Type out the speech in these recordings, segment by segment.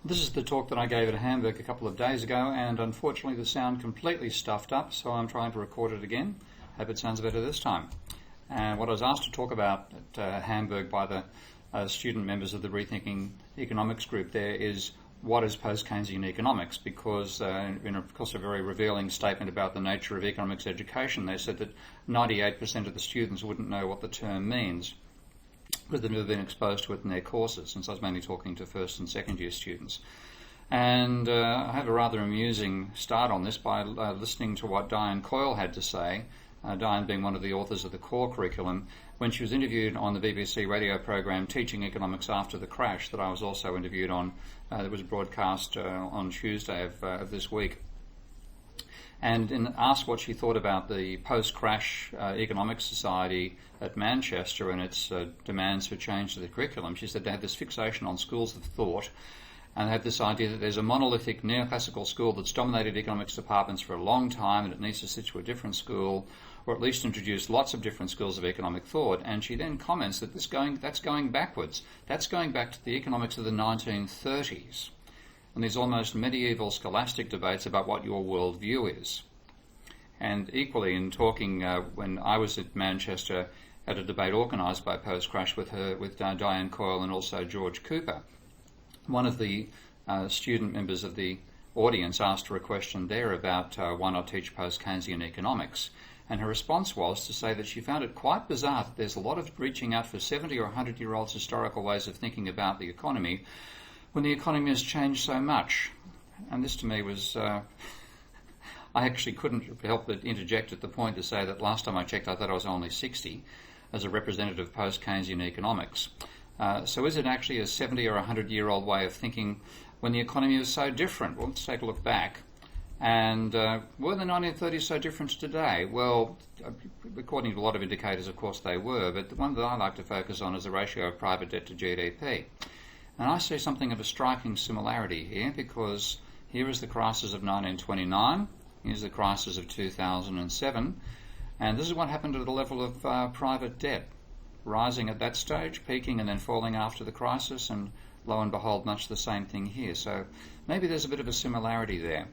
This is the talk that I gave at Hamburg a couple of days ago, and unfortunately the sound completely stuffed up, so I'm trying to record it again. Hope it sounds better this time. And what I was asked to talk about at Hamburg by the student members of the Rethinking Economics group there is what is Post-Keynesian economics, because in of course a very revealing statement about the nature of economics education, they said that 98% of the students wouldn't know what the term means, because they've never been exposed to it in their courses, since I was mainly talking to first and second year students. And I have a rather amusing start on this by listening to what Diane Coyle had to say, Diane being one of the authors of the core curriculum, when she was interviewed on the BBC radio program Teaching Economics After the Crash, that I was also interviewed on, that was broadcast on Tuesday of this week. And asked what she thought about the post-crash economic society at Manchester and its demands for change to the curriculum. She said they had this fixation on schools of thought, and they have this idea that there's a monolithic neoclassical school that's dominated economics departments for a long time, and it needs to switch to a different school, or at least introduce lots of different schools of economic thought. And she then comments that that's going backwards. That's going back to the economics of the 1930s. And these almost medieval scholastic debates about what your worldview is. And equally, in talking when I was at Manchester at a debate organised by Post-Crash with Diane Coyle and also George Cooper, one of the student members of the audience asked her a question there about why not teach Post-Keynesian economics. And her response was to say that she found it quite bizarre that there's a lot of reaching out for 70 or 100-year-olds historical ways of thinking about the economy, when the economy has changed so much. And this to me was, I actually couldn't help but interject at the point to say that last time I checked I thought I was only 60 as a representative of post-Keynesian economics. So is it actually a 70 or 100-year-old way of thinking when the economy is so different? Well, let's take a look back. And were the 1930s so different to today? Well, according to a lot of indicators, of course they were, but the one that I like to focus on is the ratio of private debt to GDP. And I see something of a striking similarity here, because here is the crisis of 1929, here's the crisis of 2007, and this is what happened to the level of private debt, rising at that stage, peaking and then falling after the crisis, and lo and behold, much the same thing here. So maybe there's a bit of a similarity there.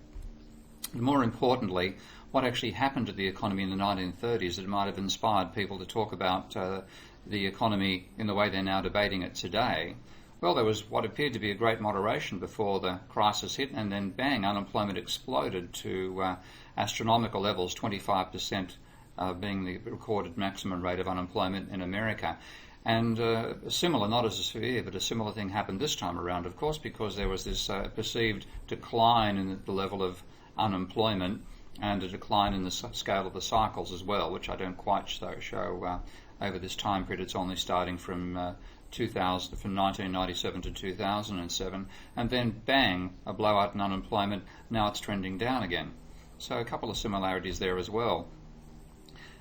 But more importantly, what actually happened to the economy in the 1930s that might have inspired people to talk about the economy in the way they're now debating it today? Well, there was what appeared to be a great moderation before the crisis hit, and then bang, unemployment exploded to astronomical levels, 25% being the recorded maximum rate of unemployment in America. And similar, not as severe, but a similar thing happened this time around, of course, because there was this perceived decline in the level of unemployment and a decline in the scale of the cycles as well, which I don't quite show over this time period. It's only starting from 1997 to 2007, and then bang, a blowout in unemployment. Now it's trending down again. So a couple of similarities there as well.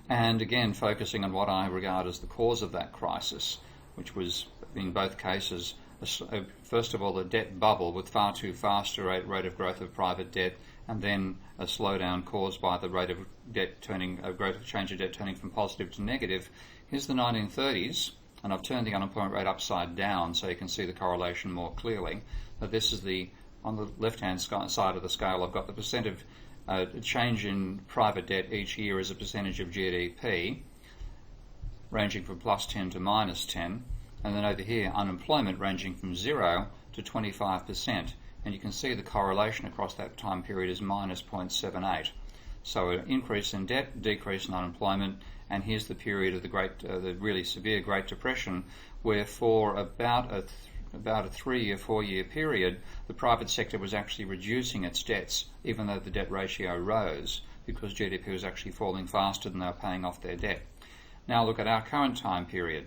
And again, focusing on what I regard as the cause of that crisis, which was in both cases, first of all, a debt bubble with far too fast a rate of growth of private debt, and then a slowdown caused by the rate of debt change of debt turning from positive to negative. Here's the 1930s. And I've turned the unemployment rate upside down so you can see the correlation more clearly. But this is on the left-hand side of the scale, I've got the percent of change in private debt each year as a percentage of GDP, ranging from plus 10 to minus 10. And then over here, unemployment ranging from 0 to 25%. And you can see the correlation across that time period is minus 0.78. So an increase in debt, decrease in unemployment. And here's the period of the really severe Great Depression, where for about a 3 or 4 year period, the private sector was actually reducing its debts, even though the debt ratio rose, because GDP was actually falling faster than they were paying off their debt. Now look at our current time period.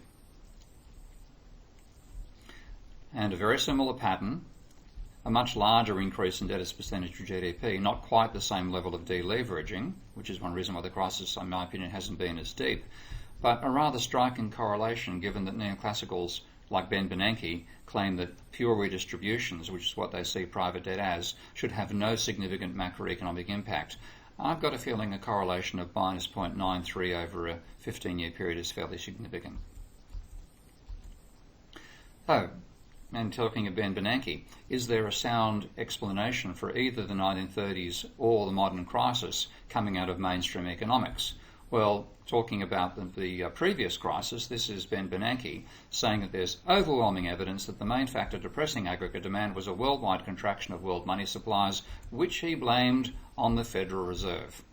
And a very similar pattern, a much larger increase in debt as a percentage of GDP, not quite the same level of deleveraging, which is one reason why the crisis, in my opinion, hasn't been as deep, but a rather striking correlation given that neoclassicals like Bernanke claim that pure redistributions, which is what they see private debt as, should have no significant macroeconomic impact. I've got a feeling a correlation of minus 0.93 over a 15-year period is fairly significant. So, and talking of Ben Bernanke, is there a sound explanation for either the 1930s or the modern crisis coming out of mainstream economics? Well, talking about the previous crisis, this is Ben Bernanke saying that there's overwhelming evidence that the main factor depressing aggregate demand was a worldwide contraction of world money supplies, which he blamed on the Federal Reserve,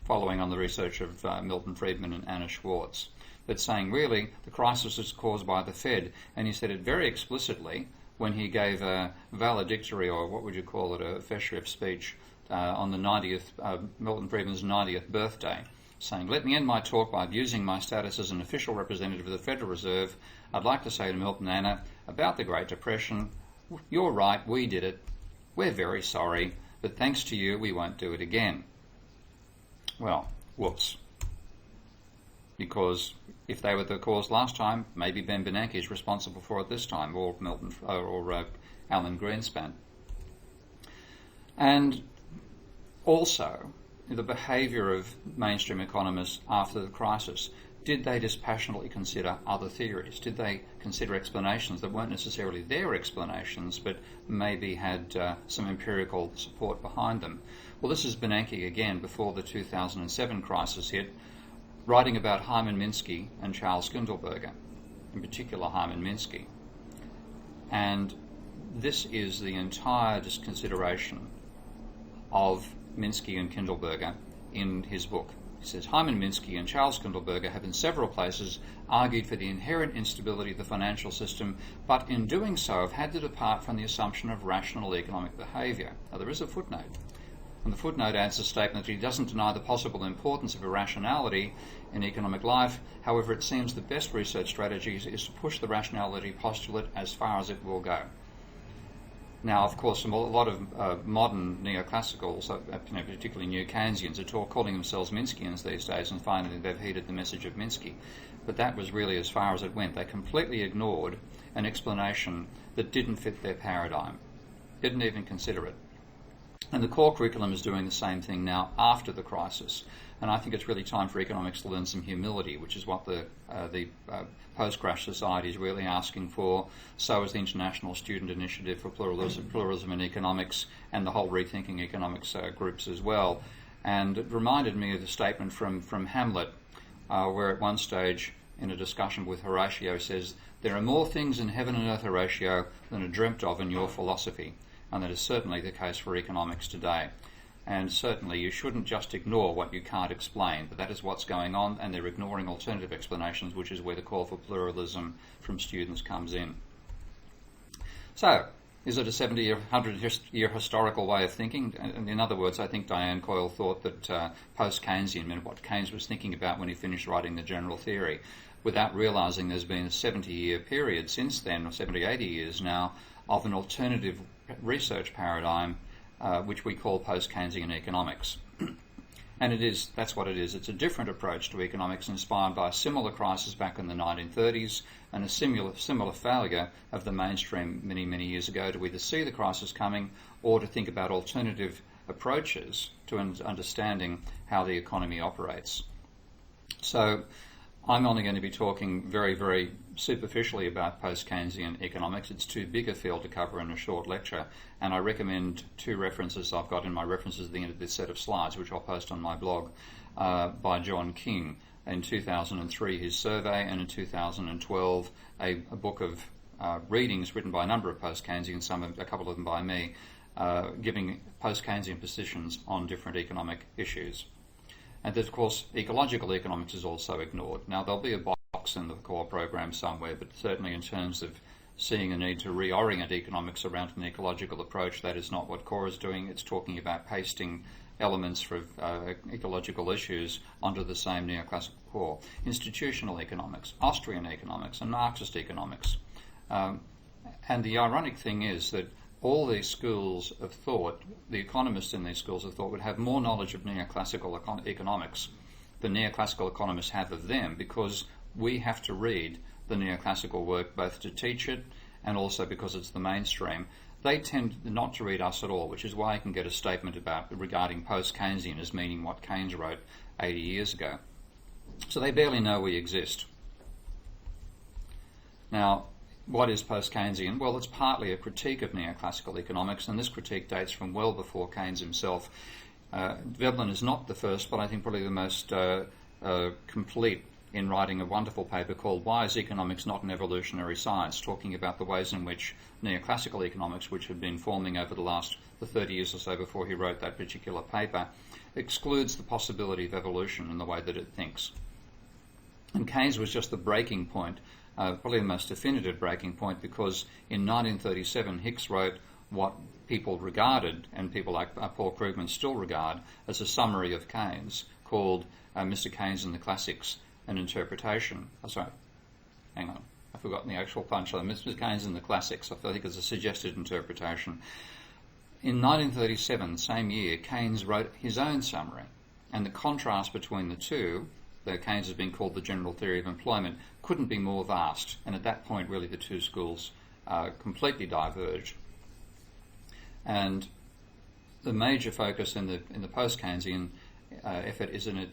following on the research of Milton Friedman and Anna Schwartz. But saying really the crisis is caused by the Fed, and he said it very explicitly when he gave a valedictory, or what would you call it, a Feshreff speech on the 90th, Milton Friedman's 90th birthday, saying, "Let me end my talk by abusing my status as an official representative of the Federal Reserve. I'd like to say to Milton and Anna about the Great Depression, you're right, we did it. We're very sorry, but thanks to you, we won't do it again." Well, whoops. Because if they were the cause last time, maybe Ben Bernanke is responsible for it this time, or Alan Greenspan. And also, the behaviour of mainstream economists after the crisis. Did they dispassionately consider other theories? Did they consider explanations that weren't necessarily their explanations, but maybe had some empirical support behind them? Well, this is Bernanke again before the 2007 crisis hit, writing about Hyman Minsky and Charles Kindleberger, in particular Hyman Minsky. And this is the entire disconsideration of Minsky and Kindleberger in his book. He says, Hyman Minsky and Charles Kindleberger have in several places argued for the inherent instability of the financial system, but in doing so have had to depart from the assumption of rational economic behaviour. Now there is a footnote. And the footnote adds a statement that he doesn't deny the possible importance of irrationality in economic life. However, it seems the best research strategy is to push the rationality postulate as far as it will go. Now, of course, a lot of modern neoclassicals, particularly New Keynesians, are calling themselves Minskians these days, and finally they've heeded the message of Minsky. But that was really as far as it went. They completely ignored an explanation that didn't fit their paradigm, didn't even consider it. And the core curriculum is doing the same thing now after the crisis. And I think it's really time for economics to learn some humility, which is what the post-crash society is really asking for. So is the International Student Initiative for Pluralism in Economics and the whole Rethinking Economics groups as well. And it reminded me of the statement from Hamlet, where at one stage in a discussion with Horatio says, "There are more things in heaven and earth, Horatio, than are dreamt of in your philosophy." And that is certainly the case for economics today. And certainly you shouldn't just ignore what you can't explain, but that is what's going on, and they're ignoring alternative explanations, which is where the call for pluralism from students comes in. So, is it a 70 or 100-year historical way of thinking? And in other words, I think Diane Coyle thought that post-Keynesian meant what Keynes was thinking about when he finished writing the general theory, without realising there's been a 70-year period since then, or 70, 80 years now, of an alternative research paradigm which we call post-Keynesian economics. And that's what it is. It's a different approach to economics inspired by a similar crisis back in the 1930s and a similar failure of the mainstream many, many years ago to either see the crisis coming or to think about alternative approaches to understanding how the economy operates. So I'm only going to be talking very, very superficially about post-Keynesian economics. It's too big a field to cover in a short lecture, and I recommend two references I've got in my references at the end of this set of slides, which I'll post on my blog, by John King. In 2003, his survey, and in 2012, a book of readings written by a number of post-Keynesians, a couple of them by me, giving post-Keynesian positions on different economic issues. And of course, ecological economics is also ignored. Now, there'll be a box in the core program somewhere, but certainly in terms of seeing a need to reorient economics around an ecological approach, that is not what core is doing. It's talking about pasting elements for ecological issues onto the same neoclassical core. Institutional economics, Austrian economics, and Marxist economics. And the ironic thing is that all these schools of thought, the economists in these schools of thought, would have more knowledge of neoclassical economics than neoclassical economists have of them, because we have to read the neoclassical work both to teach it and also because it's the mainstream. They tend not to read us at all, which is why I can get a statement regarding post-Keynesian as meaning what Keynes wrote 80 years ago. So they barely know we exist. Now, what is post-Keynesian? Well, it's partly a critique of neoclassical economics, and this critique dates from well before Keynes himself. Veblen is not the first, but I think probably the most complete in writing a wonderful paper called Why is Economics Not an Evolutionary Science?, talking about the ways in which neoclassical economics, which had been forming over the 30 years or so before he wrote that particular paper, excludes the possibility of evolution in the way that it thinks. And Keynes was just the breaking point, probably the most definitive breaking point, because in 1937 Hicks wrote what people regarded, and people like Paul Krugman still regard, as a summary of Keynes, called Mr. Keynes and the Classics, an Interpretation. Oh, sorry, hang on, I've forgotten the actual punchline. Mr. Keynes and the Classics, I think it's a suggested interpretation. In 1937, same year, Keynes wrote his own summary, and the contrast between the two, though Keynes has been called the general theory of employment, couldn't be more vast, and at that point really the two schools completely diverged. And the major focus in the post-Keynesian effort is an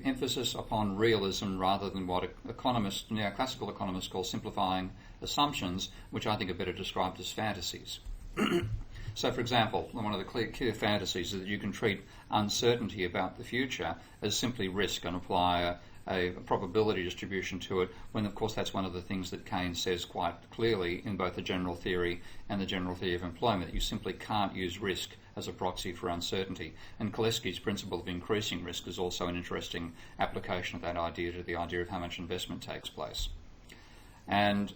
emphasis upon realism rather than what neoclassical economists call simplifying assumptions, which I think are better described as fantasies. So, for example, one of the clear fantasies is that you can treat uncertainty about the future as simply risk and apply a probability distribution to it, when of course that's one of the things that Keynes says quite clearly in both the general theory and the general theory of employment, that you simply can't use risk as a proxy for uncertainty. And Koleski's principle of increasing risk is also an interesting application of that idea to the idea of how much investment takes place. And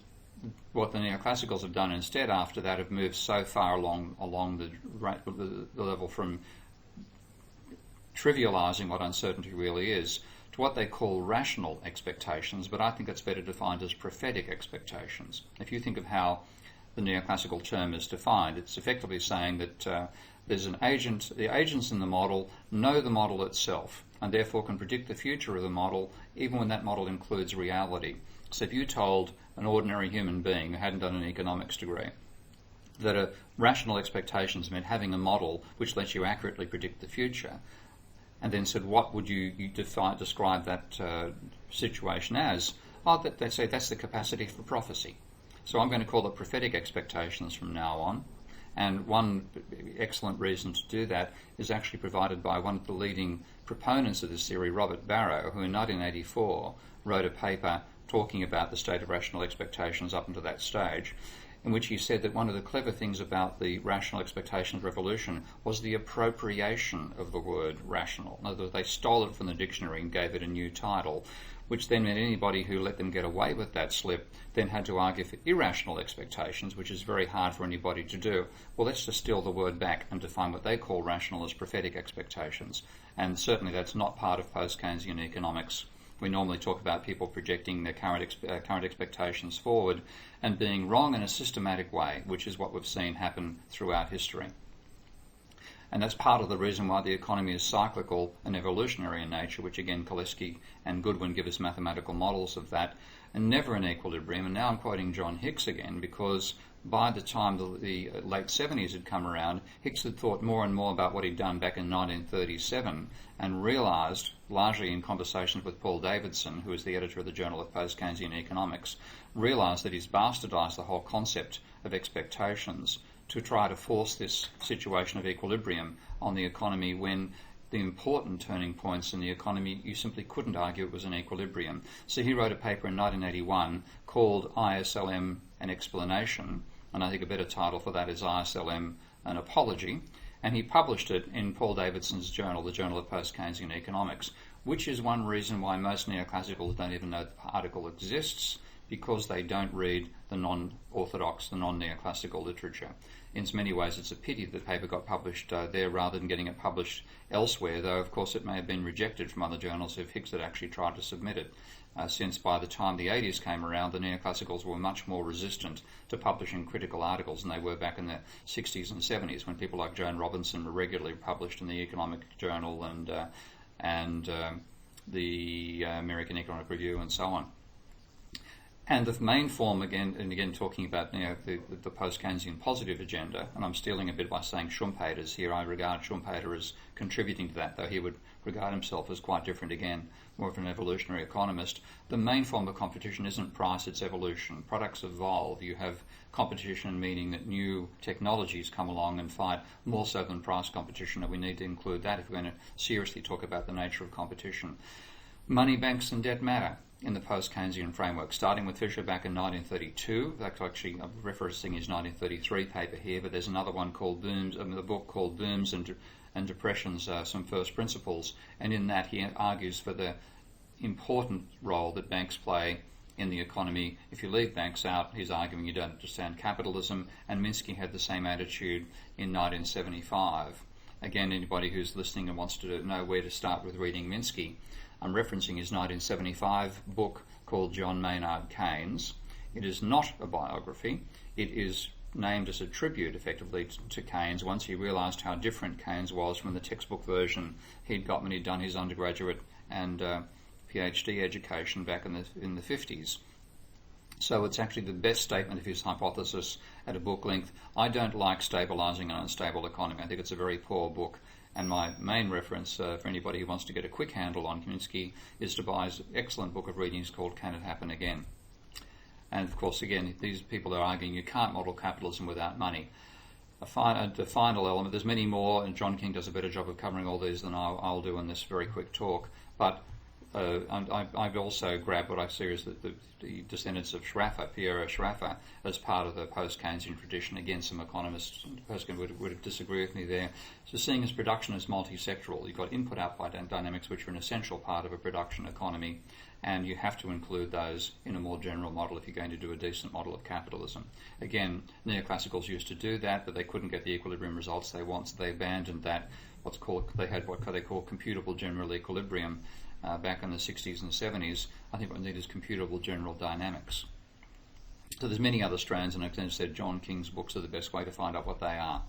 what the neoclassicals have done instead after that have moved so far along the level from trivializing what uncertainty really is to what they call rational expectations, but I think it's better defined as prophetic expectations. If you think of how the neoclassical term is defined, it's effectively saying that there's an agent, the agents in the model know the model itself and therefore can predict the future of the model even when that model includes reality. So if you told an ordinary human being who hadn't done an economics degree that rational expectations meant having a model which lets you accurately predict the future, and then said, what would you describe that situation as? Oh, they say that's the capacity for prophecy. So I'm going to call it prophetic expectations from now on. And one excellent reason to do that is actually provided by one of the leading proponents of this theory, Robert Barrow, who in 1984 wrote a paper talking about the state of rational expectations up until that stage, in which he said that one of the clever things about the rational expectation of revolution was the appropriation of the word rational. In other words, they stole it from the dictionary and gave it a new title, which then meant anybody who let them get away with that slip then had to argue for irrational expectations, which is very hard for anybody to do. Well, let's just steal the word back and define what they call rational as prophetic expectations. And certainly that's not part of post-Keynesian economics. We normally talk about people projecting their current expectations forward and being wrong in a systematic way, which is what we've seen happen throughout history. And that's part of the reason why the economy is cyclical and evolutionary in nature, which again Koleski and Goodwin give us mathematical models of that, and never in equilibrium. And now I'm quoting John Hicks again, because by the time the late 70s had come around, Hicks had thought more and more about what he'd done back in 1937 and realised, largely in conversations with Paul Davidson, who was the editor of the Journal of Post-Keynesian Economics, realised that he's bastardised the whole concept of expectations to try to force this situation of equilibrium on the economy when the important turning points in the economy, you simply couldn't argue it was an equilibrium. So he wrote a paper in 1981 called ISLM An Explanation, and I think a better title for that is ISLM An Apology, and he published it in Paul Davidson's journal, the Journal of Post-Keynesian Economics, which is one reason why most neoclassicals don't even know the article exists, because they don't read the non-orthodox, the non-neoclassical literature. In many ways, it's a pity that the paper got published there rather than getting it published elsewhere, though of course it may have been rejected from other journals if Hicks had actually tried to submit it, since by the time the 80s came around, the neoclassicals were much more resistant to publishing critical articles than they were back in the 60s and 70s, when people like Joan Robinson were regularly published in the Economic Journal and the American Economic Review and so on. And the main form, again talking about the post-Keynesian positive agenda, and I'm stealing a bit by saying Schumpeter's here. I regard Schumpeter as contributing to that, though he would regard himself as quite different again, more of an evolutionary economist. The main form of competition isn't price, it's evolution. Products evolve. You have competition, meaning that new technologies come along and fight more so than price competition, and we need to include that if we're going to seriously talk about the nature of competition. Money, banks and debt matter in the post-Keynesian framework, starting with Fisher back in 1932. That's actually, I'm referencing his 1933 paper here, but there's another one called Booms, the book called Booms and Depressions, Some First Principles, and in that he argues for the important role that banks play in the economy. If you leave banks out, he's arguing you don't understand capitalism, and Minsky had the same attitude in 1975. Again, anybody who's listening and wants to know where to start with reading Minsky, I'm referencing his 1975 book called John Maynard Keynes. It is not a biography. It is named as a tribute, effectively, to Keynes once he realised how different Keynes was from the textbook version he'd got when he'd done his undergraduate and PhD education back in the 50s. So it's actually the best statement of his hypothesis at a book length. I don't like stabilising an unstable economy. I think it's a very poor book. And my main reference for anybody who wants to get a quick handle on Minsky is to buy his excellent book of readings called Can It Happen Again? And of course, again, these people are arguing you can't model capitalism without money. The final element, there's many more, and John King does a better job of covering all these than I'll do in this very quick talk. But I've also grabbed what I see as the descendants of Piero Sraffa, as part of the post-Keynesian tradition. Again, some economists would disagree with me there. So seeing as production as multi-sectoral, you've got input-output dynamics, which are an essential part of a production economy, and you have to include those in a more general model if you're going to do a decent model of capitalism. Again, neoclassicals used to do that, but they couldn't get the equilibrium results they want, so they abandoned that. They had what they call computable general equilibrium back in the 60s and 70s. I think what we need is computable general dynamics. So there's many other strands, and as I said, John King's books are the best way to find out what they are.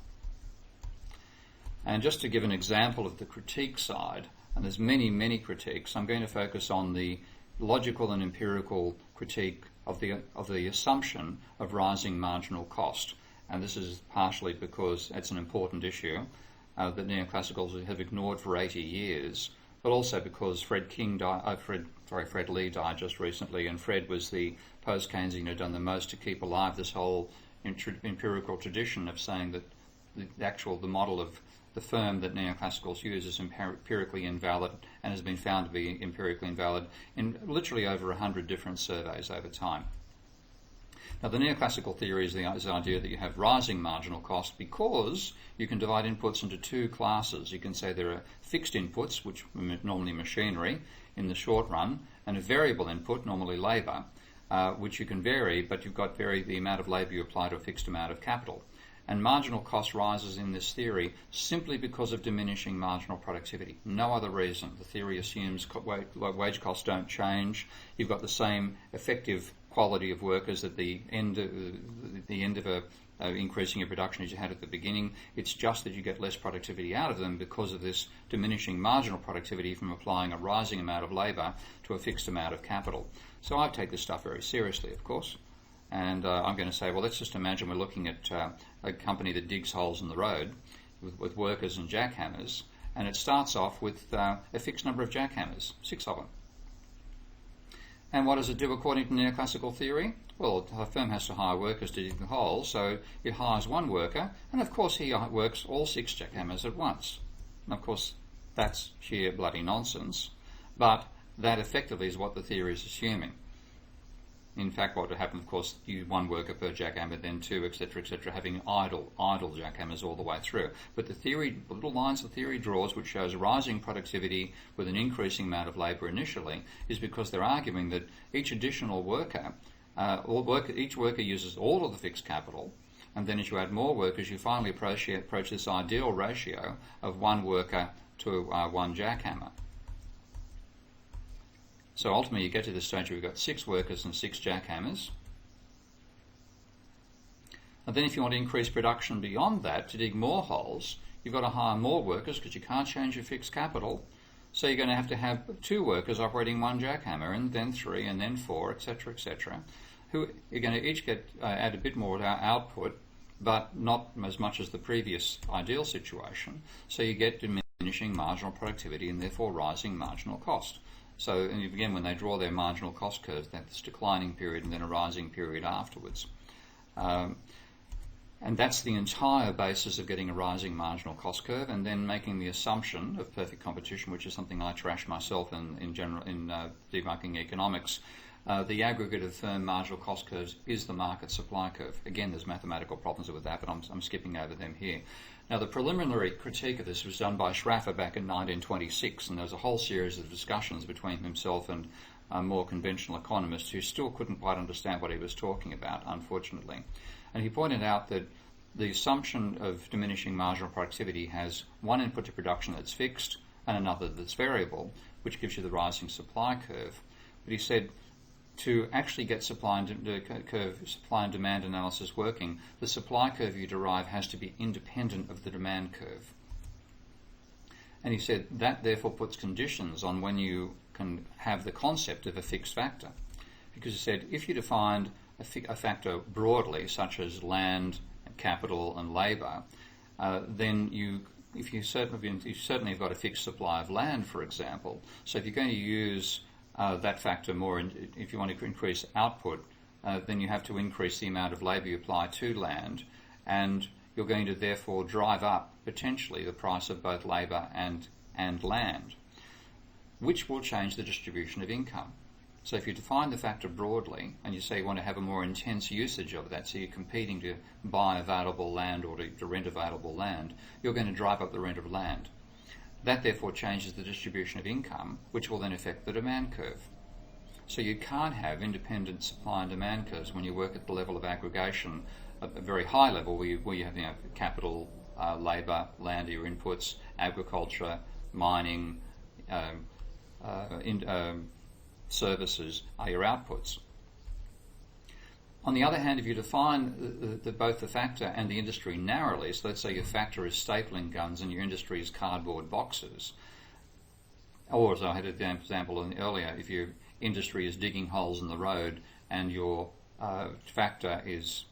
And just to give an example of the critique side, and there's many critiques, I'm going to focus on the logical and empirical critique of the assumption of rising marginal cost. And this is partially because it's an important issue that neoclassicals have ignored for 80 years, but also because Fred Lee died just recently, and Fred was the post-Keynesian who had done the most to keep alive this whole empirical tradition of saying that the model of the firm that neoclassicals use is empirically invalid and has been found to be empirically invalid in literally over 100 different surveys over time. Now, the neoclassical theory is the idea that you have rising marginal cost because you can divide inputs into two classes. You can say there are fixed inputs, which are normally machinery in the short run, and a variable input, normally labour, which you can vary, but you've got the amount of labour you apply to a fixed amount of capital. And marginal cost rises in this theory simply because of diminishing marginal productivity. No other reason. The theory assumes wage costs don't change. You've got the same effective quality of workers at the end of increasing your production as you had at the beginning. It's just that you get less productivity out of them because of this diminishing marginal productivity from applying a rising amount of labour to a fixed amount of capital. So I take this stuff very seriously, of course. And I'm going to say, well, let's just imagine we're looking at a company that digs holes in the road with workers and jackhammers, and it starts off with a fixed number of jackhammers, 6 of them. And what does it do according to neoclassical theory? Well, a firm has to hire workers to dig the holes, so it hires one worker, and of course he works all 6 jackhammers at once. And of course, that's sheer bloody nonsense, but that effectively is what the theory is assuming. In fact, what would happen, of course, you one worker per jackhammer, then 2, etc., having idle jackhammers all the way through. But the theory, the little lines the theory draws, which shows rising productivity with an increasing amount of labour initially, is because they're arguing that each additional worker, each worker uses all of the fixed capital, and then as you add more workers, you finally approach this ideal ratio of one worker to one jackhammer. So ultimately you get to the stage where you've got 6 workers and 6 jackhammers. And then if you want to increase production beyond that, to dig more holes, you've got to hire more workers because you can't change your fixed capital. So you're going to have 2 workers operating one jackhammer, and then 3, and then 4, etc., etc. who are going to each add a bit more to our output, but not as much as the previous ideal situation. So you get diminishing marginal productivity and therefore rising marginal cost. So and again, when they draw their marginal cost curves, they have this declining period and then a rising period afterwards. And that's the entire basis of getting a rising marginal cost curve, and then making the assumption of perfect competition, which is something I trash myself in general in Rethinking Economics. The aggregate of firm marginal cost curves is the market supply curve. Again, there's mathematical problems with that, but I'm skipping over them here. Now, the preliminary critique of this was done by Schaffer back in 1926, and there was a whole series of discussions between himself and more conventional economists who still couldn't quite understand what he was talking about, unfortunately. And he pointed out that the assumption of diminishing marginal productivity has one input to production that's fixed and another that's variable, which gives you the rising supply curve. But he said to actually get supply and demand analysis working, the supply curve you derive has to be independent of the demand curve. And he said that therefore puts conditions on when you can have the concept of a fixed factor. Because he said if you defined a factor broadly, such as land, capital and labour, then you certainly have got a fixed supply of land, for example. So if you're going to use that factor more, if you want to increase output, then you have to increase the amount of labour you apply to land, and you're going to therefore drive up potentially the price of both labour and land, which will change the distribution of income. So if you define the factor broadly and you say you want to have a more intense usage of that, so you're competing to buy available land or to rent available land, you're going to drive up the rent of land. That therefore changes the distribution of income, which will then affect the demand curve. So you can't have independent supply and demand curves when you work at the level of aggregation, a very high level where you have capital, labour, land are your inputs, agriculture, mining, services are your outputs. On the other hand, if you define both the factor and the industry narrowly, so let's say your factor is stapling guns and your industry is cardboard boxes, or as I had an example earlier, if your industry is digging holes in the road and your factor is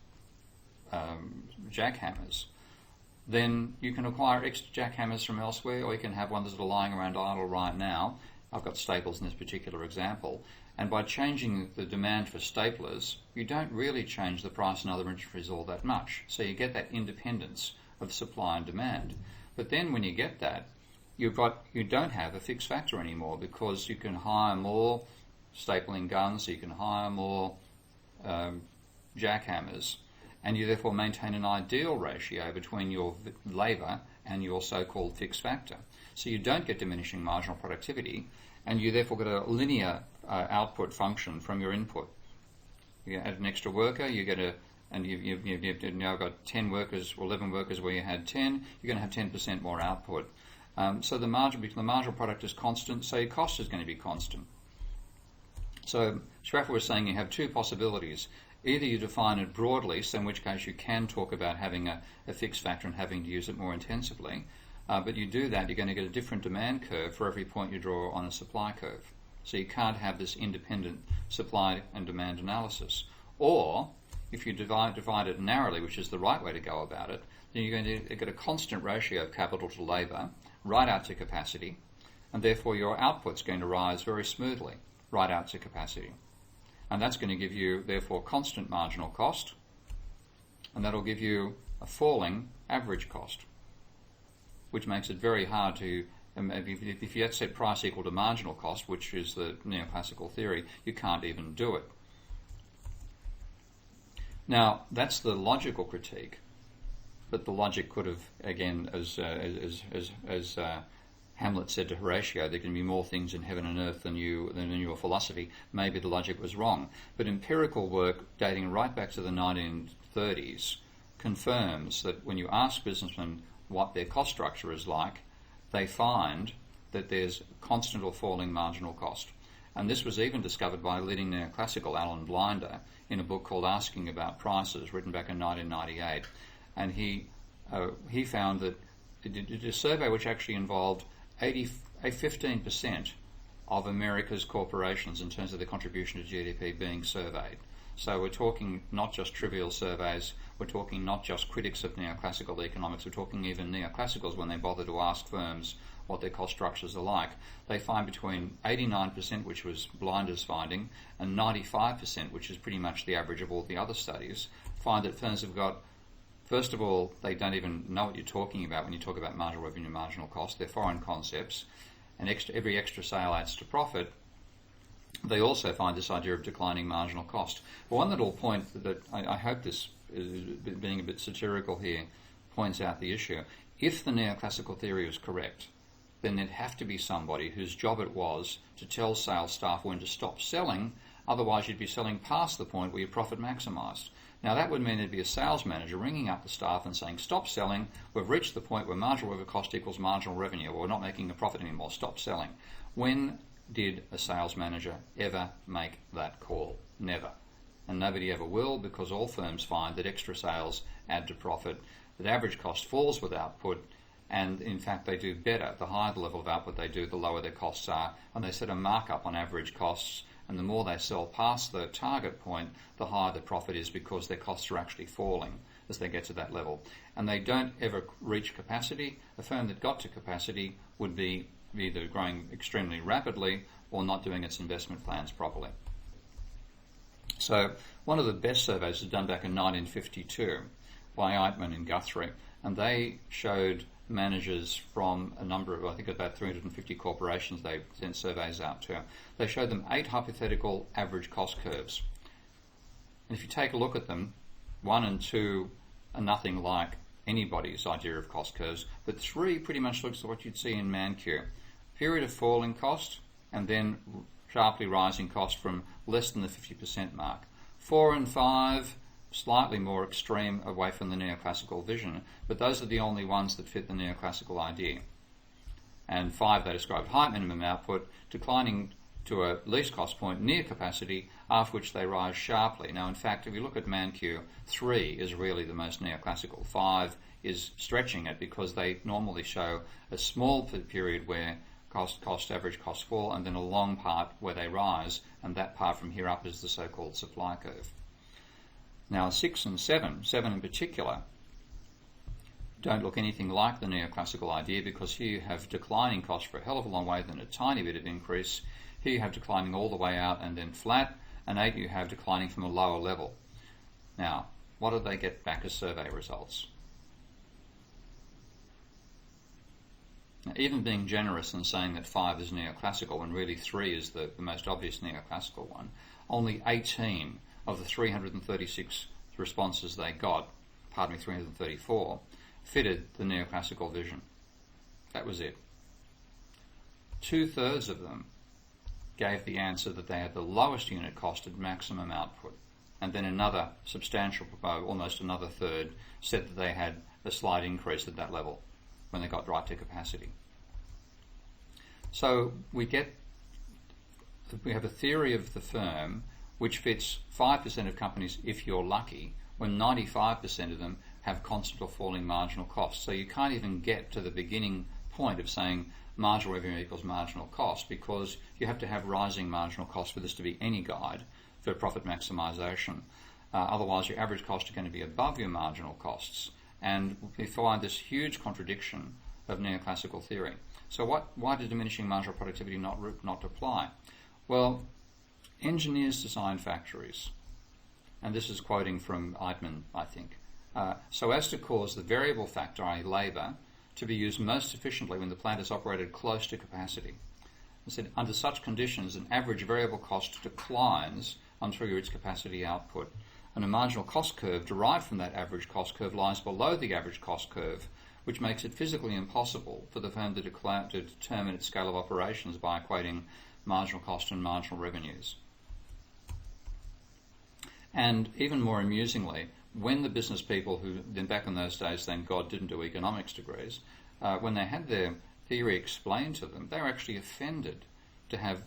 jackhammers, then you can acquire extra jackhammers from elsewhere, or you can have one that's lying around idle right now. I've got staples in this particular example, and by changing the demand for staplers, you don't really change the price in other industries all that much. So you get that independence of supply and demand. But then when you get that, you don't have a fixed factor anymore, because you can hire more stapling guns, so you can hire more jackhammers, and you therefore maintain an ideal ratio between your labour and your so-called fixed factor. So you don't get diminishing marginal productivity, and you therefore get a linear output function from your input. You add an extra worker, you get you've now got 10 workers or 11 workers where you had 10, you're going to have 10% more output. So the marginal product is constant, so your cost is going to be constant. So Schaffer was saying you have two possibilities. Either you define it broadly, so in which case you can talk about having a fixed factor and having to use it more intensively, but you do that, you're going to get a different demand curve for every point you draw on a supply curve. So you can't have this independent supply and demand analysis. Or, if you divide it narrowly, which is the right way to go about it, then you're going to get a constant ratio of capital to labour right out to capacity, and therefore your output's going to rise very smoothly right out to capacity. And that's going to give you, therefore, constant marginal cost, and that'll give you a falling average cost, which makes it very hard to, if you set price equal to marginal cost, which is the neoclassical theory, you can't even do it. Now, that's the logical critique, but the logic could have, again, as Hamlet said to Horatio, there can be more things in heaven and earth than in your philosophy. Maybe the logic was wrong. But empirical work dating right back to the 1930s confirms that when you ask businessmen what their cost structure is like, they find that there's constant or falling marginal cost. And this was even discovered by leading neoclassical Alan Blinder in a book called Asking About Prices, written back in 1998. And he found that it did a survey which actually involved 15% of America's corporations in terms of their contribution to GDP being surveyed. So we're talking not just trivial surveys, we're talking not just critics of neoclassical economics, we're talking even neoclassicals when they bother to ask firms what their cost structures are like. They find between 89%, which was Blinder's finding, and 95%, which is pretty much the average of all the other studies, find that firms have got, first of all, they don't even know what you're talking about when you talk about marginal revenue, marginal cost. They're foreign concepts, and every extra sale adds to profit. They also find this idea of declining marginal cost. One little point that I hope this is being a bit satirical here points out the issue. If the neoclassical theory is correct, then there'd have to be somebody whose job it was to tell sales staff when to stop selling, otherwise you'd be selling past the point where you profit maximised. Now that would mean there'd be a sales manager ringing up the staff and saying, stop selling, we've reached the point where marginal revenue cost equals marginal revenue, or we're not making a profit anymore, stop selling. When did a sales manager ever make that call? Never. And nobody ever will, because all firms find that extra sales add to profit, that average cost falls with output, and in fact they do better. The higher the level of output they do, the lower their costs are, and they set a markup on average costs, and the more they sell past the target point, the higher the profit is, because their costs are actually falling as they get to that level. And they don't ever reach capacity. A firm that got to capacity would be either growing extremely rapidly or not doing its investment plans properly. So one of the best surveys was done back in 1952 by Eitman and Guthrie, and they showed managers from a number of, I think about 350 corporations they sent surveys out to. They showed them 8 hypothetical average cost curves. And if you take a look at them, 1 and 2 are nothing like anybody's idea of cost curves, but 3 pretty much looks like what you'd see in Mancue. Period of falling cost, and then sharply rising cost from less than the 50% mark. 4 and 5, slightly more extreme away from the neoclassical vision, but those are the only ones that fit the neoclassical idea. And 5, they described high minimum output, declining to a least cost point near capacity, after which they rise sharply. Now, in fact, if you look at Mancue, 3 is really the most neoclassical. 5 is stretching it, because they normally show a small period where average costs fall, and then a long part where they rise, and that part from here up is the so-called supply curve. Now 6 and 7 in particular, don't look anything like the neoclassical idea, because here you have declining costs for a hell of a long way, then a tiny bit of increase. Here you have declining all the way out and then flat, and 8 you have declining from a lower level. Now, what do they get back as survey results? Now, even being generous and saying that 5 is neoclassical when really 3 is the most obvious neoclassical one, only 18 of the 336 responses they got, 334, fitted the neoclassical vision. That was it. 2/3 of them gave the answer that they had the lowest unit cost at maximum output, and then another substantial, almost another third, said that they had a slight increase at that level when they got right to capacity. So we have a theory of the firm which fits 5% of companies if you're lucky, when 95% of them have constant or falling marginal costs. So you can't even get to the beginning point of saying marginal revenue equals marginal cost, because you have to have rising marginal costs for this to be any guide for profit maximisation. Otherwise your average costs are going to be above your marginal costs, and we find this huge contradiction of neoclassical theory. So why did diminishing marginal productivity not apply? Well, engineers design factories, and this is quoting from Eitman, I think, so as to cause the variable factor, i.e. labour, to be used most efficiently when the plant is operated close to capacity. It said, under such conditions, an average variable cost declines until its capacity output, and a marginal cost curve derived from that average cost curve lies below the average cost curve, which makes it physically impossible for the firm to determine its scale of operations by equating marginal cost and marginal revenues. And even more amusingly, when the business people who, then back in those days, thank God, didn't do economics degrees, when they had their theory explained to them, they were actually offended to have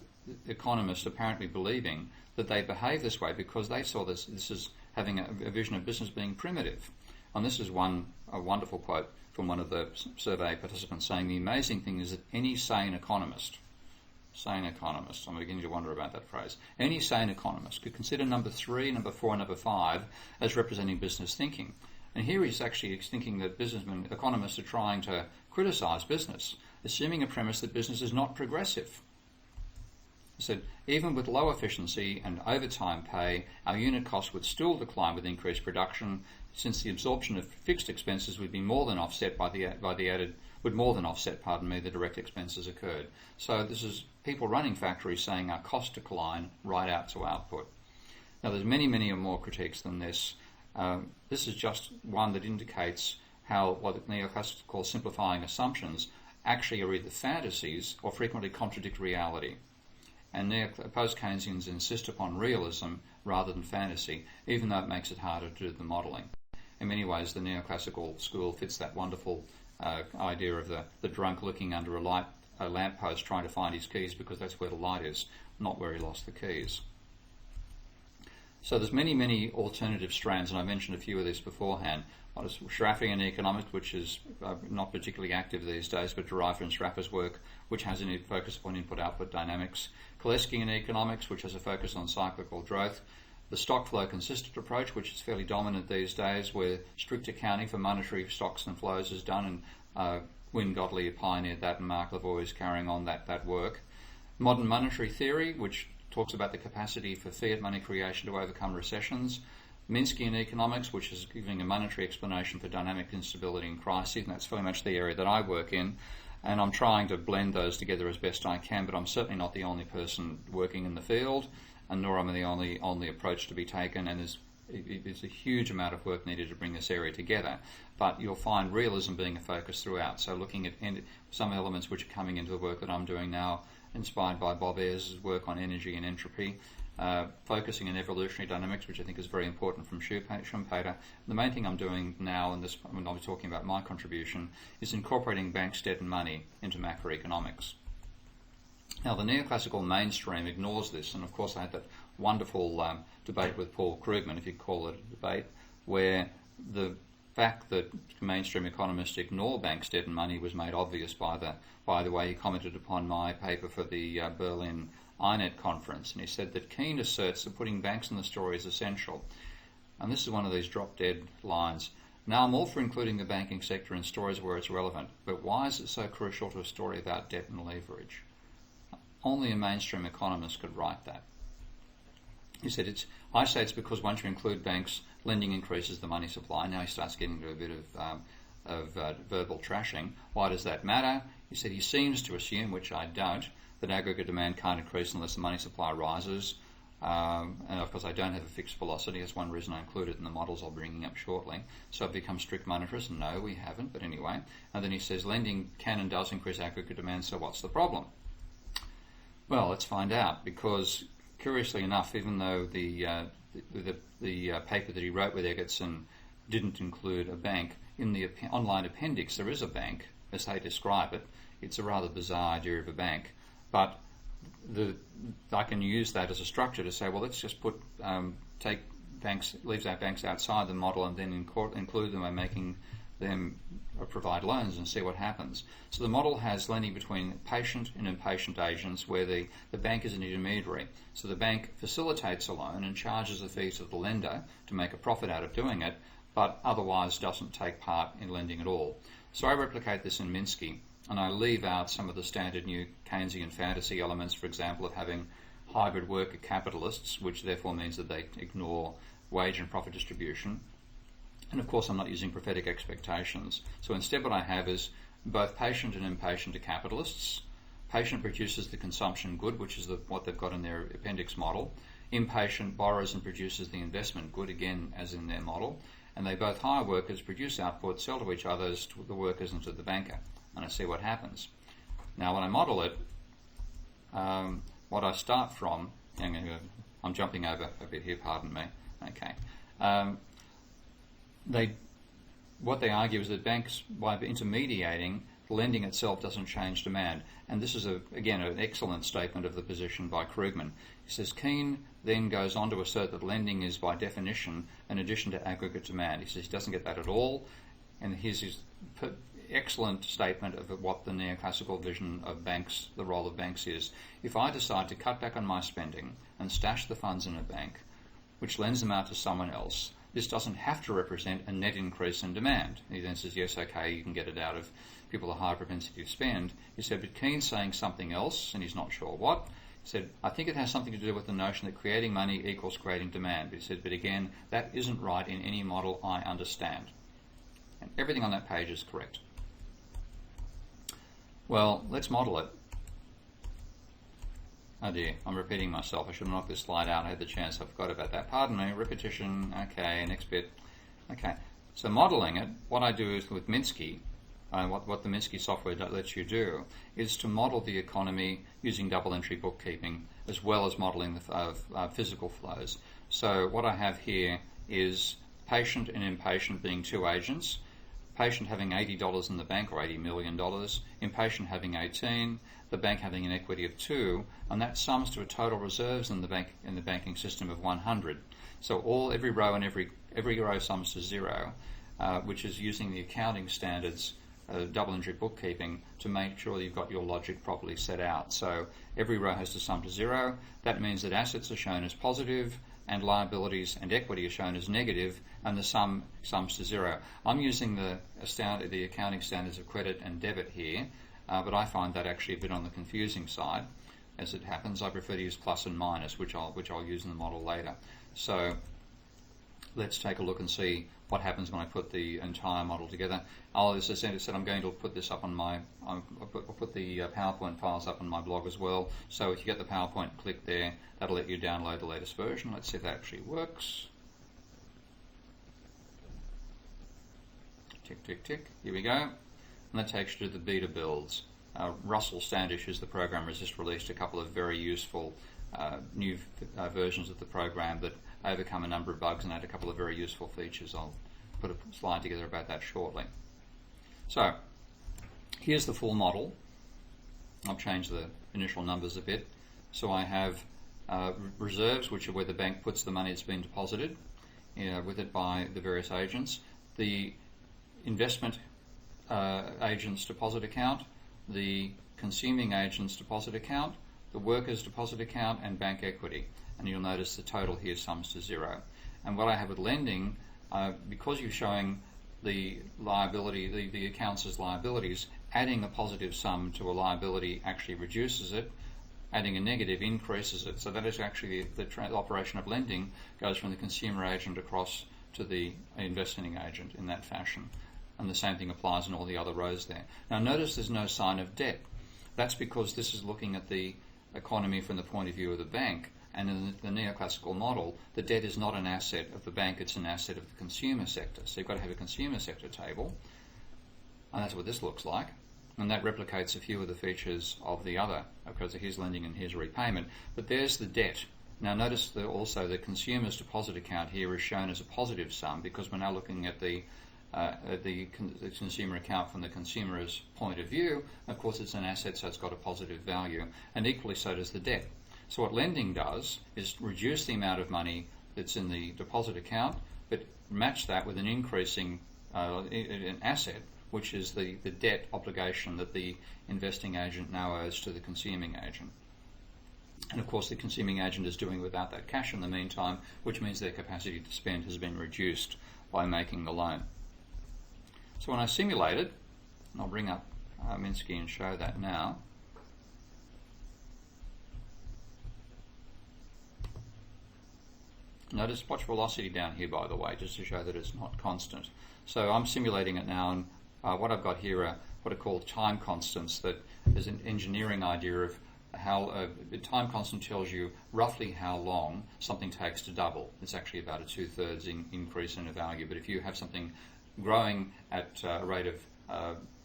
economists apparently believing that they behave this way, because they saw this as having a vision of business being primitive. And this is a wonderful quote from one of the survey participants saying, the amazing thing is that any sane economist Sane economist. I'm beginning to wonder about that phrase. Any sane economist could consider number 3, number 4, and number 5 as representing business thinking. And here he's actually thinking that economists are trying to criticise business, assuming a premise that business is not progressive. He said, even with low efficiency and overtime pay, our unit cost would still decline with increased production, since the absorption of fixed expenses would be more than offset the direct expenses occurred. So this is people running factories saying our costs decline right out to output. Now there's many more critiques than this. This is just one that indicates how what the Neoclassical call simplifying assumptions actually are either fantasies or frequently contradict reality. And Post Keynesians insist upon realism rather than fantasy, even though it makes it harder to do the modelling. In many ways, the Neoclassical school fits that wonderful idea of the drunk looking under a lamppost trying to find his keys, because that's where the light is, not where he lost the keys. So there's many alternative strands, and I mentioned a few of these beforehand. One is Rethinking Economics, which is not particularly active these days, but derived from Sraffer's work, which has a focus on input-output dynamics. Keynesian Economics, which has a focus on cyclical growth. The stock flow consistent approach, which is fairly dominant these days, where strict accounting for monetary stocks and flows is done, and Wynne Godley pioneered that, and Mark Lavoie is carrying on that work. Modern monetary theory, which talks about the capacity for fiat money creation to overcome recessions. Minsky in economics, which is giving a monetary explanation for dynamic instability and crises, and that's very much the area that I work in. And I'm trying to blend those together as best I can, but I'm certainly not the only person working in the field, and nor am I the only approach to be taken, and there's a huge amount of work needed to bring this area together. But you'll find realism being a focus throughout, so looking at some elements which are coming into the work that I'm doing now, inspired by Bob Ayres' work on energy and entropy, focusing on evolutionary dynamics, which I think is very important from Schumpeter. The main thing I'm doing now, and when I'm talking about my contribution, is incorporating banks, debt and money into macroeconomics. Now the neoclassical mainstream ignores this, and of course I had that wonderful debate with Paul Krugman, if you call it a debate, where the fact that mainstream economists ignore banks, debt and money was made obvious by the way he commented upon my paper for the Berlin INET conference, and he said that Keynes asserts that putting banks in the story is essential. And this is one of these drop-dead lines. Now I'm all for including the banking sector in stories where it's relevant, but why is it so crucial to a story about debt and leverage? Only a mainstream economist could write that. He said, I say it's because once you include banks, lending increases the money supply. Now he starts getting into a bit of verbal trashing. Why does that matter? He said he seems to assume, which I don't, that aggregate demand can't increase unless the money supply rises. And of course I don't have a fixed velocity. That's one reason I included in the models I'll be bringing up shortly. So I've become strict monetarist. No, we haven't, but anyway. And then he says lending can and does increase aggregate demand, so what's the problem? Well, let's find out, because curiously enough, even though the paper that he wrote with Egerton didn't include a bank, in the online appendix there is a bank, as they describe it. It's a rather bizarre idea of a bank, but I can use that as a structure to say, well, let's just take banks, leave our banks outside the model, and then include them by making them provide loans and see what happens. So the model has lending between patient and impatient agents, where the bank is an intermediary. So the bank facilitates a loan and charges the fees of the lender to make a profit out of doing it, but otherwise doesn't take part in lending at all. So I replicate this in Minsky, and I leave out some of the standard new Keynesian fantasy elements, for example, of having hybrid worker capitalists, which therefore means that they ignore wage and profit distribution. And of course I'm not using prophetic expectations. So instead what I have is both patient and impatient are capitalists. Patient produces the consumption good, which is what they've got in their appendix model. Impatient borrows and produces the investment good, again as in their model. And they both hire workers, produce output, sell to each other, to the workers and to the banker. And I see what happens. Now when I model it, what I start from, I'm jumping over a bit here, pardon me. Okay. What they argue is that banks, by intermediating, lending itself doesn't change demand. And this is, again, an excellent statement of the position by Krugman. He says, Keynes then goes on to assert that lending is, by definition, an addition to aggregate demand. He says he doesn't get that at all. And excellent statement of what the neoclassical vision of banks, the role of banks is. If I decide to cut back on my spending and stash the funds in a bank, which lends them out to someone else, this doesn't have to represent a net increase in demand. He then says, yes, okay, you can get it out of people with a high propensity to spend. He said, but Keynes saying something else, and he's not sure what. He said, I think it has something to do with the notion that creating money equals creating demand. But he said, but again, that isn't right in any model I understand. And everything on that page is correct. Well, let's model it. Oh dear, I'm repeating myself. I should have knocked this slide out. I had the chance. I forgot about that. Pardon me, repetition. Okay, next bit. Okay, so modeling it, what I do is with Minsky, what the Minsky software lets you do is to model the economy using double entry bookkeeping as well as modeling the physical flows. So what I have here is patient and impatient being two agents. Patient having $80 in the bank, or $80 million, impatient having 18, the bank having an equity of 2, and that sums to a total reserves in the banking system of 100. So every row and every row sums to 0, which is using the accounting standards, double entry bookkeeping, to make sure you've got your logic properly set out. So every row has to sum to 0. That means that assets are shown as positive, and liabilities and equity are shown as negative, and the sum sums to 0. I'm using the accounting standards of credit and debit here, but I find that actually a bit on the confusing side. As it happens, I prefer to use plus and minus, which I'll use in the model later. So let's take a look and see what happens when I put the entire model together. As I said, I'm going to put this up on I'll put the PowerPoint files up on my blog as well. So if you get the PowerPoint, click there. That'll let you download the latest version. Let's see if that actually works. Tick, tick, tick. Here we go. And that takes you to the beta builds. Russell Standish, who's the programmer, has just released a couple of very useful new versions of the program that overcome a number of bugs and add a couple of very useful features. I'll put a slide together about that shortly. So here's the full model. I'll change the initial numbers a bit. So I have reserves, which are where the bank puts the money that's been deposited with it by the various agents. The investment agent's deposit account, the consuming agent's deposit account, the worker's deposit account, and bank equity. And you'll notice the total here sums to 0. And what I have with lending, because you're showing the liability, the accounts as liabilities, adding a positive sum to a liability actually reduces it, adding a negative increases it. So that is actually the operation of lending goes from the consumer agent across to the investing agent in that fashion. And the same thing applies in all the other rows there. Now notice there's no sign of debt. That's because this is looking at the economy from the point of view of the bank. And in the neoclassical model, the debt is not an asset of the bank, it's an asset of the consumer sector. So you've got to have a consumer sector table, and that's what this looks like. And that replicates a few of the features of the other, because here's lending and here's repayment. But there's the debt. Now notice that also the consumer's deposit account here is shown as a positive sum, because we're now looking at the consumer account from the consumer's point of view. Of course, it's an asset, so it's got a positive value, and equally so does the debt. So what lending does is reduce the amount of money that's in the deposit account, but match that with an increasing an asset, which is the debt obligation that the investing agent now owes to the consuming agent. And of course, the consuming agent is doing without that cash in the meantime, which means their capacity to spend has been reduced by making the loan. So when I simulate it, and I'll bring up Minsky and show that now. Notice, watch velocity down here, by the way, just to show that it's not constant. So I'm simulating it now, and what I've got here are what are called time constants. That is an engineering idea of how the time constant tells you roughly how long something takes to double. It's actually about a 2/3 increase in a value. But if you have something growing at a rate of,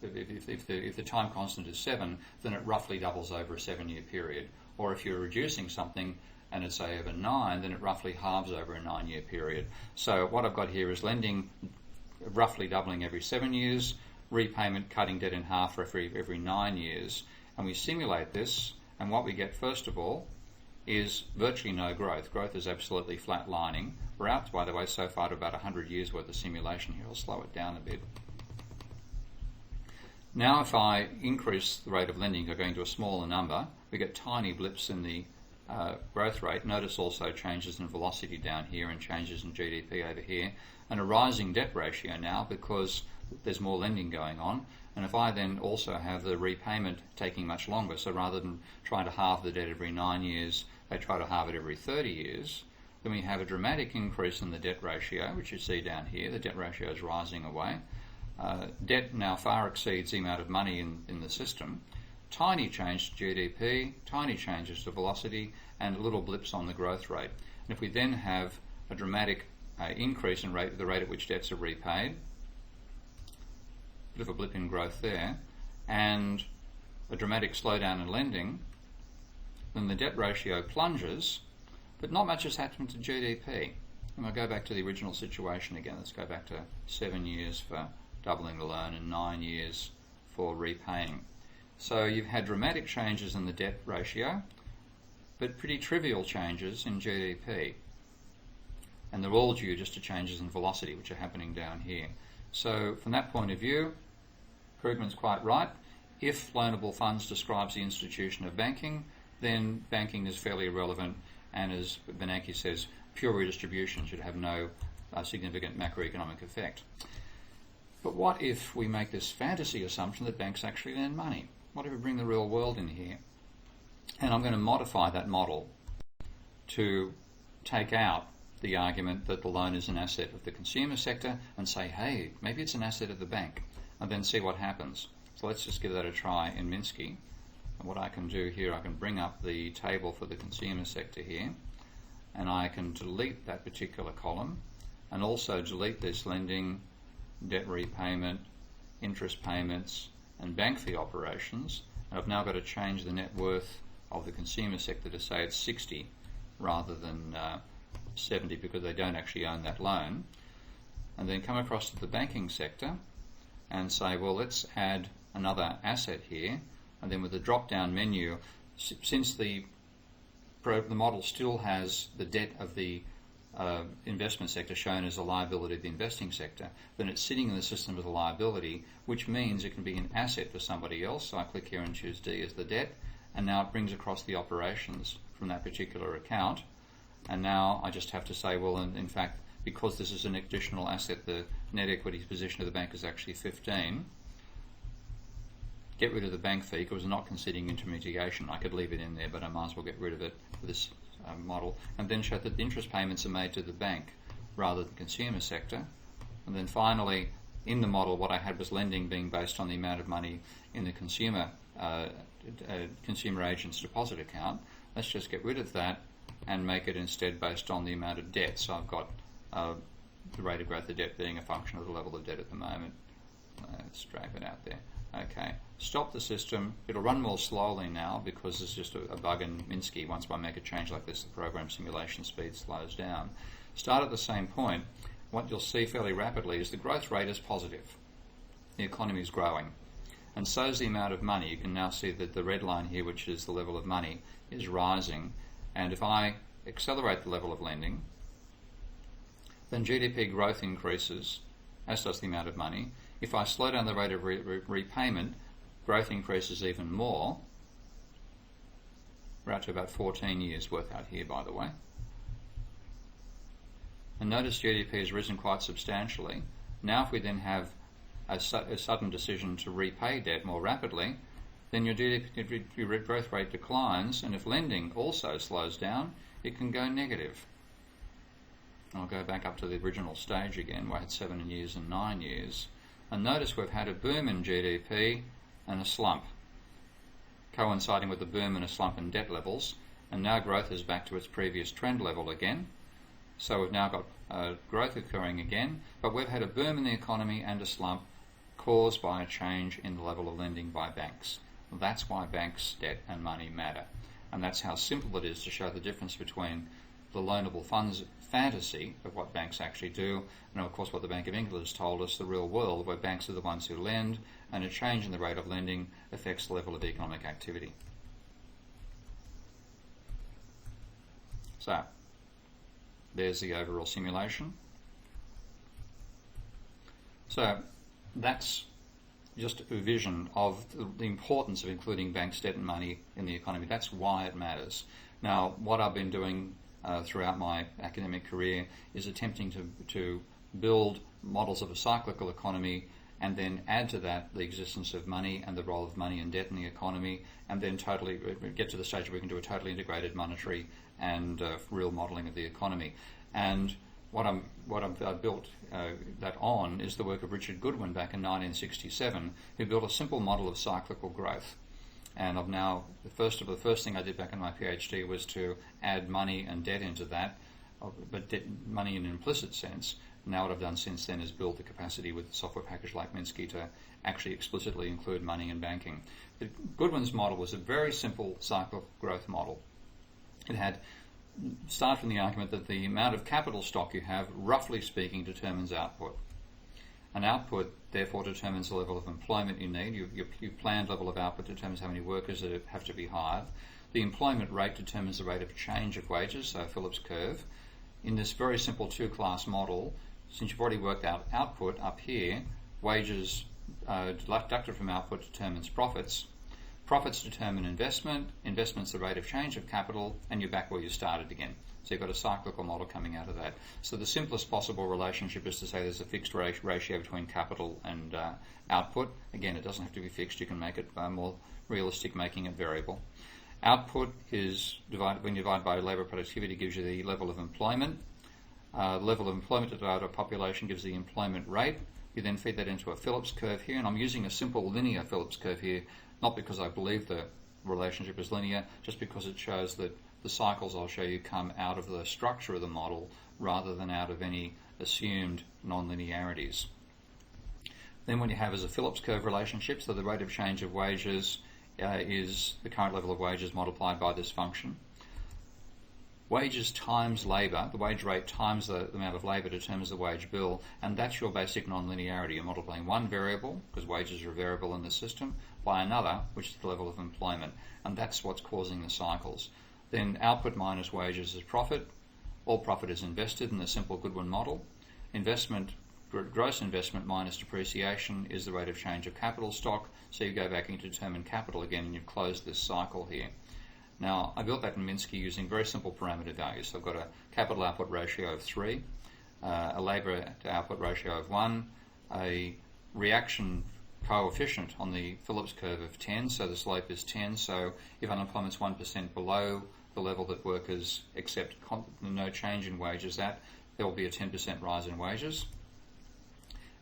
if the time constant is 7, then it roughly doubles over a 7-year period. Or if you're reducing something and it's say over 9, then it roughly halves over a 9-year period. So what I've got here is lending roughly doubling every 7 years, repayment cutting debt in half for every 9 years. And we simulate this, and what we get first of all is virtually no growth. Growth is absolutely flatlining. We're out, by the way, so far to about 100 years worth of simulation here. I'll slow it down a bit. Now if I increase the rate of lending by going to a smaller number, we get tiny blips in the growth rate. Notice also changes in velocity down here and changes in GDP over here, and a rising debt ratio now because there's more lending going on. And if I then also have the repayment taking much longer, so rather than trying to halve the debt every 9 years, they try to halve it every 30 years, then we have a dramatic increase in the debt ratio, which you see down here. The debt ratio is rising away. Debt now far exceeds the amount of money in the system. Tiny change to GDP, tiny changes to velocity, and little blips on the growth rate. And if we then have a dramatic increase in the rate at which debts are repaid, bit of a blip in growth there, and a dramatic slowdown in lending, then the debt ratio plunges, but not much has happened to GDP. And I'll go back to the original situation again. Let's go back to 7 years for doubling the loan and 9 years for repaying. So you've had dramatic changes in the debt ratio, but pretty trivial changes in GDP. And they're all due just to changes in velocity, which are happening down here. So from that point of view, Krugman's quite right. If loanable funds describes the institution of banking, then banking is fairly irrelevant, and as Bernanke says, pure redistribution should have no significant macroeconomic effect. But what if we make this fantasy assumption that banks actually lend money? What if we bring the real world in here? And I'm going to modify that model to take out the argument that the loan is an asset of the consumer sector and say, hey, maybe it's an asset of the bank, and then see what happens. So let's just give that a try in Minsky. And what I can do here, I can bring up the table for the consumer sector here, and I can delete that particular column and also delete this lending, debt repayment, interest payments, and bank fee operations. And I've now got to change the net worth of the consumer sector to say it's 60 rather than 70 because they don't actually own that loan. And then come across to the banking sector and say, well, let's add another asset here. And then with the drop-down menu, since the model still has the debt of the investment sector shown as a liability of the investing sector, then it's sitting in the system as a liability, which means it can be an asset for somebody else. So I click here and choose D as the debt, and now it brings across the operations from that particular account. And now I just have to say, well, in fact, because this is an additional asset, the net equity position of the bank is actually 15. Get rid of the bank fee because we're not conceding intermediation. I could leave it in there, but I might as well get rid of it for this model, and then show that the interest payments are made to the bank rather than the consumer sector. And then finally, in the model, what I had was lending being based on the amount of money in the consumer agent's deposit account. Let's just get rid of that and make it instead based on the amount of debt. So I've got the rate of growth of debt being a function of the level of debt at the moment. Let's drag it out there. Okay, stop the system. It'll run more slowly now because there's just a bug in Minsky. Once I make a change like this, the program simulation speed slows down. Start at the same point. What you'll see fairly rapidly is the growth rate is positive. The economy is growing. And so is the amount of money. You can now see that the red line here, which is the level of money, is rising. And if I accelerate the level of lending, then GDP growth increases, as does the amount of money. If I slow down the rate of repayment, growth increases even more. We're out to about 14 years worth out here, by the way. And notice GDP has risen quite substantially. Now if we then have a sudden decision to repay debt more rapidly, then your GDP growth rate declines, and if lending also slows down, it can go negative. I'll go back up to the original stage again, where I had 7 years and 9 years. And notice we've had a boom in GDP and a slump, coinciding with a boom and a slump in debt levels, and now growth is back to its previous trend level again. So we've now got growth occurring again, but we've had a boom in the economy and a slump caused by a change in the level of lending by banks. That's why banks' debt and money matter. And that's how simple it is to show the difference between the loanable funds fantasy of what banks actually do, and of course what the Bank of England has told us, the real world, where banks are the ones who lend, and a change in the rate of lending affects the level of economic activity. So, there's the overall simulation. So, that's just a vision of the importance of including banks' debt and money in the economy. That's why it matters. Now, what I've been doing throughout my academic career is attempting to build models of a cyclical economy and then add to that the existence of money and the role of money and debt in the economy, and then totally get to the stage where we can do a totally integrated monetary and real modelling of the economy. And what I've built that on is the work of Richard Goodwin back in 1967, who built a simple model of cyclical growth. And I've now, the first thing I did back in my PhD was to add money and debt into that, but money in an implicit sense. Now what I've done since then is build the capacity with a software package like Minsky to actually explicitly include money and banking. But Goodwin's model was a very simple cyclical growth model. It had start from the argument that the amount of capital stock you have, roughly speaking, determines output. An output, therefore, determines the level of employment you need. Your planned level of output determines how many workers that have to be hired. The employment rate determines the rate of change of wages, so Phillips curve. In this very simple two-class model, since you've already worked out output up here, wages deducted from output determines profits. Profits determine investment, investment's the rate of change of capital, and you're back where you started again. So you've got a cyclical model coming out of that. So the simplest possible relationship is to say there's a fixed ratio between capital and output. Again, it doesn't have to be fixed. You can make it more realistic, making it variable. Output is when you divide by labour productivity gives you the level of employment. Level of employment divided by population gives the employment rate. You then feed that into a Phillips curve here, and I'm using a simple linear Phillips curve here, not because I believe the relationship is linear, just because it shows that the cycles I'll show you come out of the structure of the model rather than out of any assumed non-linearities. Then what you have is a Phillips curve relationship, so the rate of change of wages is the current level of wages multiplied by this function. Wages times labour, the wage rate times the amount of labour determines the wage bill, and that's your basic non-linearity. You're multiplying one variable, because wages are a variable in the system, by another, which is the level of employment, and that's what's causing the cycles. Then output minus wages is profit. All profit is invested in the simple Goodwin model. Gross investment minus depreciation is the rate of change of capital stock, so you go back and determine capital again, and you've closed this cycle here. Now, I built that in Minsky using very simple parameter values. So I've got a capital output ratio of 3, a labour to output ratio of 1, a reaction coefficient on the Phillips curve of 10, so the slope is 10. So if unemployment's 1% below the level that workers accept no change in wages at, there will be a 10% rise in wages.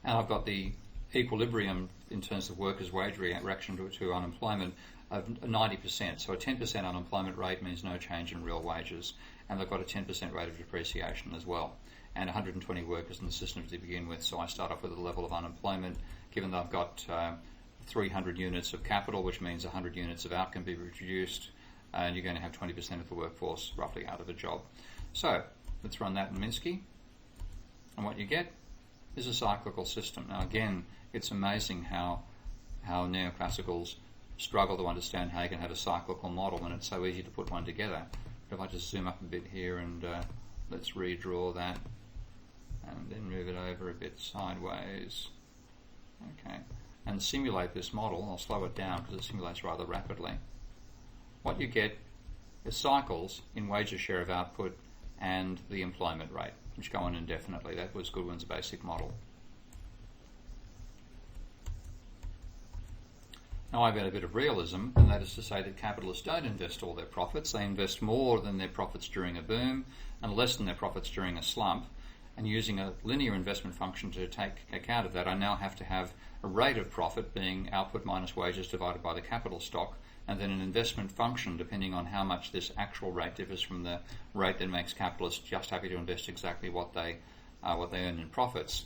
And I've got the equilibrium in terms of workers' wage reaction to unemployment of 90%. So a 10% unemployment rate means no change in real wages, and they've got a 10% rate of depreciation as well, and 120 workers in the system to begin with. So I start off with a level of unemployment, given that I've got 300 units of capital, which means 100 units of out can be reduced, and you're going to have 20% of the workforce roughly out of a job. So let's run that in Minsky, and what you get is a cyclical system. Now again, it's amazing how neoclassicals struggle to understand how you can have a cyclical model when it's so easy to put one together. But if I just zoom up a bit here and let's redraw that and then move it over a bit sideways, okay, and simulate this model. I'll slow it down because it simulates rather rapidly. What you get is cycles in wages share of output and the employment rate, which go on indefinitely. That was Goodwin's basic model. Now I've got a bit of realism, and that is to say that capitalists don't invest all their profits. They invest more than their profits during a boom and less than their profits during a slump. And using a linear investment function to take account of that, I now have to have a rate of profit being output minus wages divided by the capital stock, and then an investment function depending on how much this actual rate differs from the rate that makes capitalists just happy to invest exactly what they earn in profits.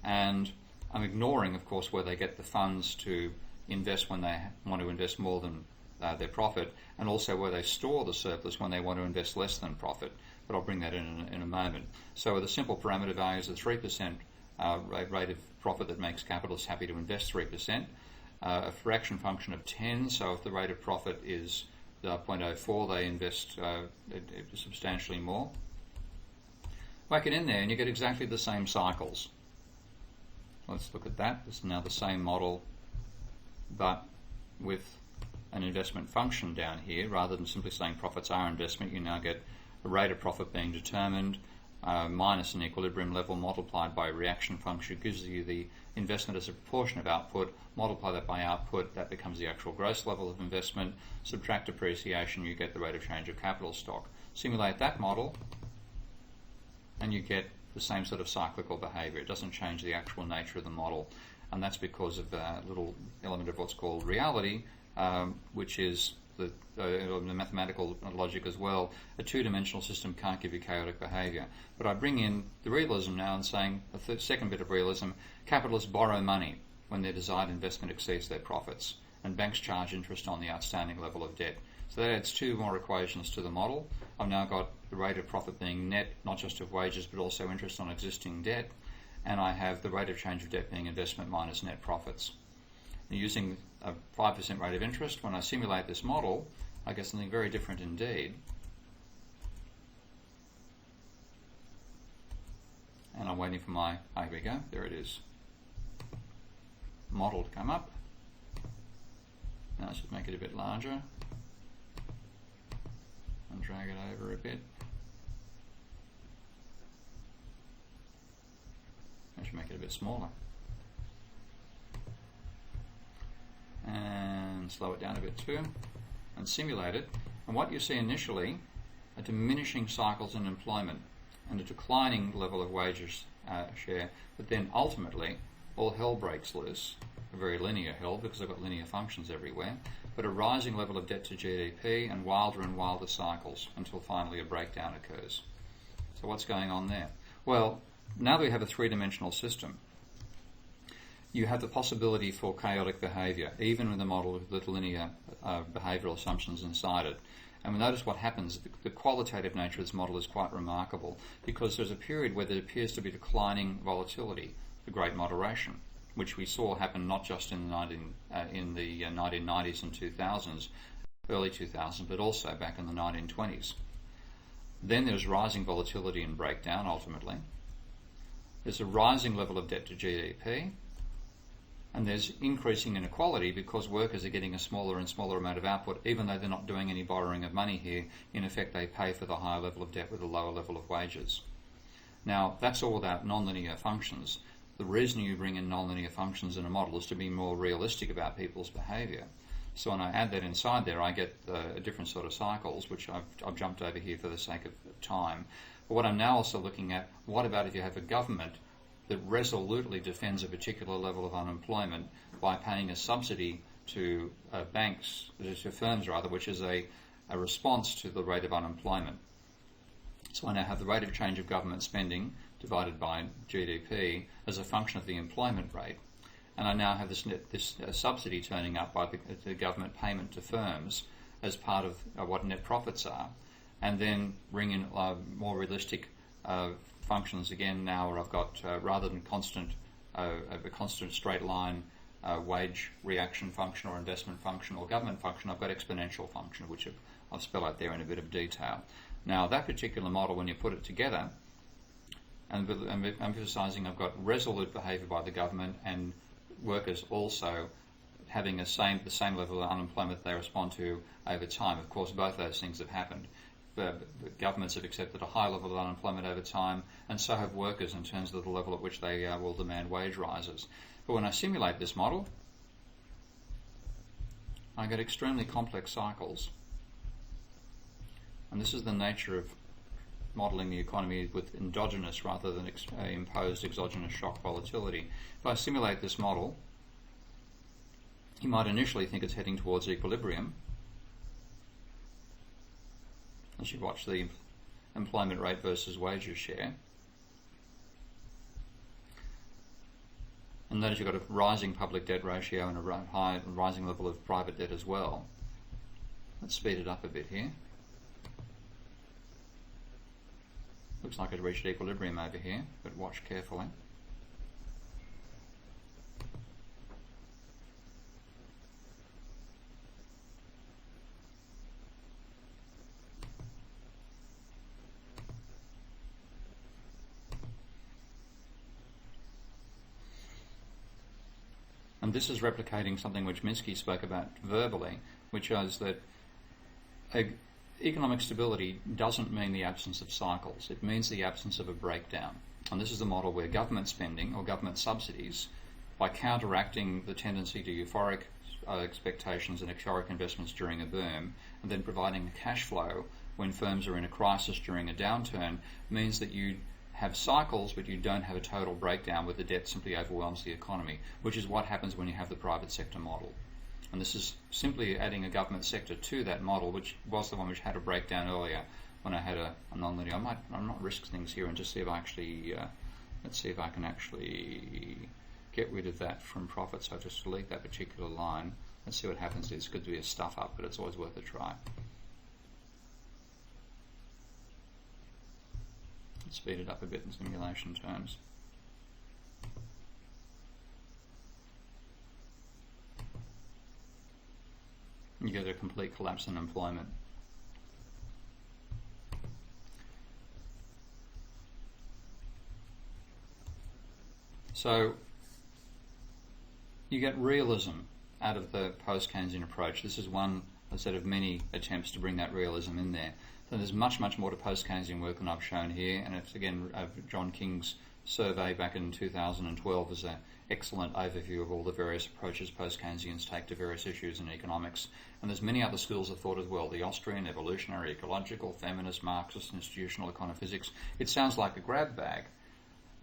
And I'm ignoring, of course, where they get the funds to invest when they want to invest more than their profit, and also where they store the surplus when they want to invest less than profit. But I'll bring that in a moment. So with the simple parameter values, the 3% rate of profit that makes capitalists happy to invest 3%, a fraction function of 10, so if the rate of profit is 0.04, they invest substantially more. Whack it in there and you get exactly the same cycles. Let's look at that. This is now the same model but with an investment function down here, rather than simply saying profits are investment, you now get a rate of profit being determined minus an equilibrium level multiplied by a reaction function. It gives you the investment as a proportion of output, multiply that by output, that becomes the actual gross level of investment, subtract depreciation, you get the rate of change of capital stock. Simulate that model and you get the same sort of cyclical behaviour. It doesn't change the actual nature of the model, and that's because of a little element of what's called reality, which is the mathematical logic as well. A two-dimensional system can't give you chaotic behaviour. But I bring in the realism now and saying, the second bit of realism, capitalists borrow money when their desired investment exceeds their profits, and banks charge interest on the outstanding level of debt. So that adds two more equations to the model. I've now got the rate of profit being net, not just of wages, but also interest on existing debt, and I have the rate of change of debt being investment minus net profits. And using a 5% rate of interest, when I simulate this model, I get something very different indeed. And I'm waiting for my, here we go, there it is, model to come up. Now let's just make it a bit larger and drag it over a bit. I should make it a bit smaller. And slow it down a bit too, and simulate it. And what you see initially are diminishing cycles in employment and a declining level of wages share, but then ultimately all hell breaks loose. A very linear hell, because I've got linear functions everywhere, but a rising level of debt to GDP and wilder cycles until finally a breakdown occurs. So what's going on there? Well, now that we have a three-dimensional system, you have the possibility for chaotic behaviour, even with a model with linear behavioural assumptions inside it. And we notice what happens. The qualitative nature of this model is quite remarkable, because there's a period where there appears to be declining volatility, the Great Moderation, which we saw happen not just in the 1990s and 2000s, early 2000s, but also back in the 1920s. Then there's rising volatility and breakdown, ultimately. There's a rising level of debt to GDP, and there's increasing inequality because workers are getting a smaller and smaller amount of output, even though they're not doing any borrowing of money here. In effect, they pay for the higher level of debt with a lower level of wages. Now, that's all about nonlinear functions. The reason you bring in nonlinear functions in a model is to be more realistic about people's behaviour. So when I add that inside there, I get a different sort of cycles, which I've jumped over here for the sake of time. But what I'm now also looking at, what about if you have a government that resolutely defends a particular level of unemployment by paying a subsidy to banks, to firms rather, which is a response to the rate of unemployment. So I now have the rate of change of government spending divided by GDP as a function of the employment rate, and I now have this subsidy turning up by the government payment to firms as part of what net profits are, and then bring in more realistic functions again now, where I've got rather than a constant straight line wage reaction function or investment function or government function, I've got exponential function, which I'll spell out there in a bit of detail. Now that particular model, when you put it together, and I'm emphasising I've got resolute behaviour by the government and workers also having the same level of unemployment they respond to over time. Of course, both those things have happened. The governments have accepted a high level of unemployment over time, and so have workers in terms of the level at which they will demand wage rises. But when I simulate this model, I get extremely complex cycles. And this is the nature of modelling the economy with endogenous rather than imposed exogenous shock volatility. If I simulate this model, you might initially think it's heading towards equilibrium, as you watch the employment rate versus wages share. And notice you've got a rising public debt ratio and a rising level of private debt as well. Let's speed it up a bit here. Looks like it reached equilibrium over here, but watch carefully. And this is replicating something which Minsky spoke about verbally, which is that economic stability doesn't mean the absence of cycles. It means the absence of a breakdown. And this is the model where government spending or government subsidies, by counteracting the tendency to euphoric expectations and euphoric investments during a boom, and then providing a cash flow when firms are in a crisis during a downturn, means that you have cycles but you don't have a total breakdown where the debt simply overwhelms the economy, which is what happens when you have the private sector model. And this is simply adding a government sector to that model, which was the one which had a breakdown earlier when I had a non-linear. I might risk things here and just see if I actually, let's see if I can actually get rid of that from profit. So I'll just delete that particular line. Let's see what happens. It's good to be a stuff up, but it's always worth a try. Let's speed it up a bit in simulation terms. You get a complete collapse in employment. So you get realism out of the post-Keynesian approach. This is one, I said, of many attempts to bring that realism in there. So there's much, much more to post-Keynesian work than I've shown here, and it's again John King's survey back in 2012 is an excellent overview of all the various approaches post-Keynesians take to various issues in economics. And there's many other schools of thought as well: the Austrian, evolutionary, ecological, feminist, Marxist, institutional econophysics. It sounds like a grab bag,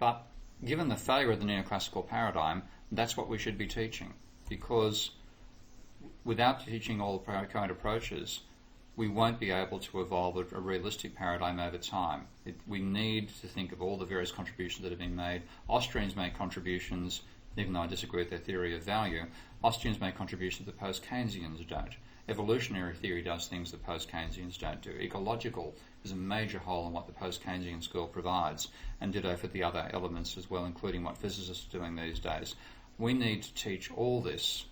but given the failure of the neoclassical paradigm, that's what we should be teaching, because without teaching all the current approaches, we won't be able to evolve a realistic paradigm over time. We need to think of all the various contributions that have been made. Austrians make contributions, even though I disagree with their theory of value. Austrians make contributions that post-Keynesians don't. Evolutionary theory does things that post-Keynesians don't do. Ecological is a major hole in what the post-Keynesian school provides, and ditto for the other elements as well, including what physicists are doing these days. We need to teach all this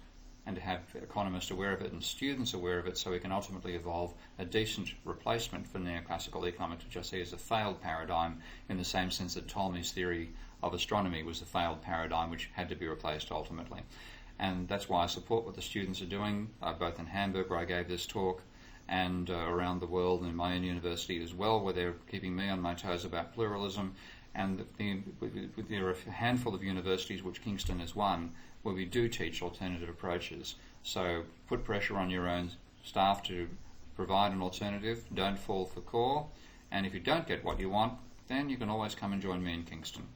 and to have economists aware of it and students aware of it, so we can ultimately evolve a decent replacement for neoclassical economics, which I see as a failed paradigm, in the same sense that Ptolemy's theory of astronomy was a failed paradigm which had to be replaced ultimately. And that's why I support what the students are doing, both in Hamburg, where I gave this talk, and around the world in my own university as well, where they're keeping me on my toes about pluralism. And there are a handful of universities, which Kingston is one, where we do teach alternative approaches. So put pressure on your own staff to provide an alternative. Don't fall for core. And if you don't get what you want, then you can always come and join me in Kingston.